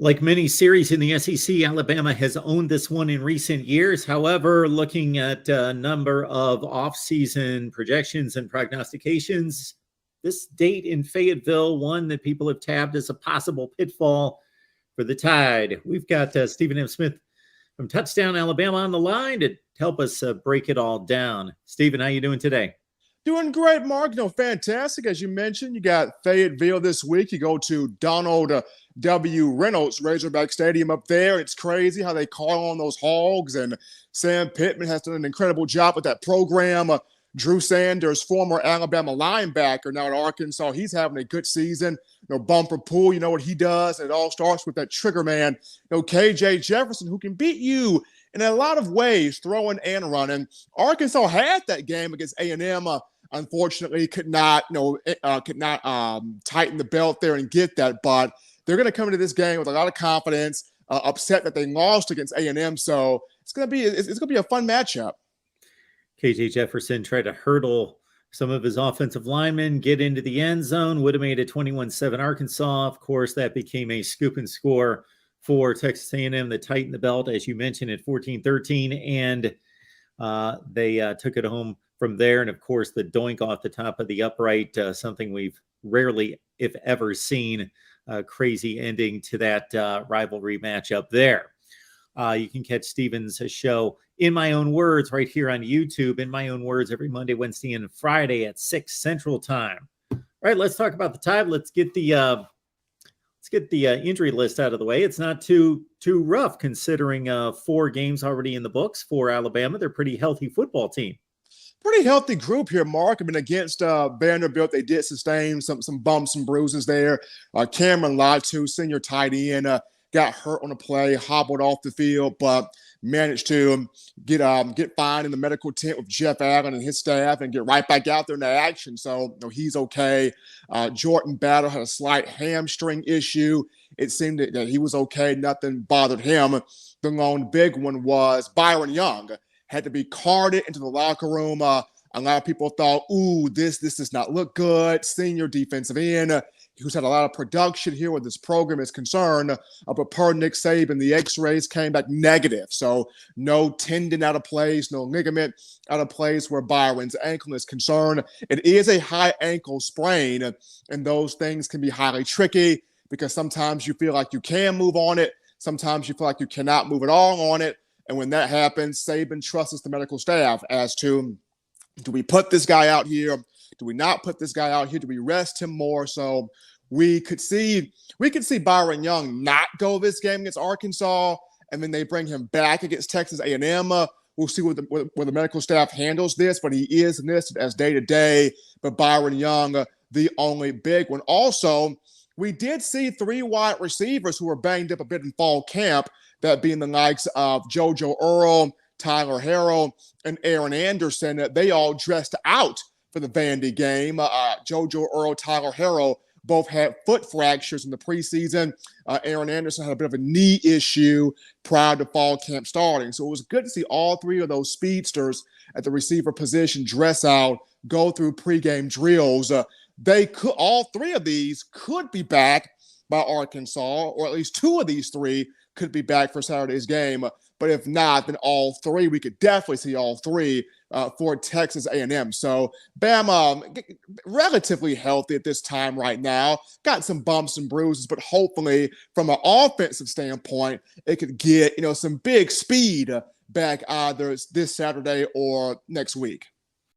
Like many series in the SEC, Alabama has owned this one in recent years. However, looking at a number of offseason projections and prognostications, this date in Fayetteville, one that people have tabbed as a possible pitfall for the Tide. We've got Stephen M. Smith from Touchdown Alabama on the line to help us break it all down. Stephen, how you doing today? Doing great, Mark. Fantastic. As you mentioned, you got Fayetteville this week. You go to Donald W. Reynolds Razorback Stadium up there. It's crazy how they call on those Hogs, and Sam Pittman has done an incredible job with that program. Drew Sanders, former Alabama linebacker, now at Arkansas, he's having a good season. Bumper Pool, you know what he does. It all starts with that trigger man, KJ Jefferson, who can beat you in a lot of ways, throwing and running. Arkansas had that game against A&M. Unfortunately, could not tighten the belt there and get that. But they're going to come into this game with a lot of confidence. Upset that they lost against A&M, so it's going to be a fun matchup. KJ Jefferson tried to hurdle some of his offensive linemen, get into the end zone, would have made it 21-7 Arkansas. Of course, that became a scoop and score for Texas A&M that tightened the belt, as you mentioned, at 14-13, and they took it home from there. And, of course, the doink off the top of the upright, something we've rarely, if ever, seen. Crazy ending to that rivalry matchup there. You can catch Stephen's show In My Own Words right here on YouTube, In My Own Words, every Monday, Wednesday, and Friday at 6 Central Time. All right, let's talk about the Tide. Let's get the injury list out of the way. It's not too rough considering 4 games already in the books for Alabama. They're a pretty healthy football team. Pretty healthy group here, Mark. I mean, against Vanderbilt, they did sustain some bumps and bruises there. Cameron Latu, senior tight end, got hurt on a play, hobbled off the field, but managed to get fine in the medical tent with Jeff Allen and his staff and get right back out there into action. So he's okay. Jordan Battle had a slight hamstring issue. It seemed that he was okay. Nothing bothered him. The lone big one was Byron Young. Had to be carted into the locker room. A lot of people thought, ooh, this does not look good. Senior defensive end, who's had a lot of production here where this program is concerned. But per Nick Saban, the x-rays came back negative. So no tendon out of place, no ligament out of place where Byron's ankle is concerned. It is a high ankle sprain, and those things can be highly tricky because sometimes you feel like you can move on it. Sometimes you feel like you cannot move at all on it. And when that happens, Saban trusts the medical staff as to, do we put this guy out here? Do we not put this guy out here? Do we rest him more? So we could see Byron Young not go this game against Arkansas, and then they bring him back against Texas A&M. We'll see where the medical staff handles this, but he is listed as day-to-day. But Byron Young, the only big one. Also, we did see 3 wide receivers who were banged up a bit in fall camp, that being the likes of JoJo Earl, Tyler Harrell, and Aaron Anderson. They all dressed out for the Vandy game. JoJo Earl, Tyler Harrell both had foot fractures in the preseason. Aaron Anderson had a bit of a knee issue prior to fall camp starting. So it was good to see all 3 of those speedsters at the receiver position dress out, go through pregame drills. All 3 of these could be back by Arkansas, or at least 2 of these 3 could be back for Saturday's game. But if not, then all 3, we could definitely see all 3 for Texas A&M. So Bama, relatively healthy at this time right now. Got some bumps and bruises, but hopefully from an offensive standpoint, it could get some big speed back either this Saturday or next week.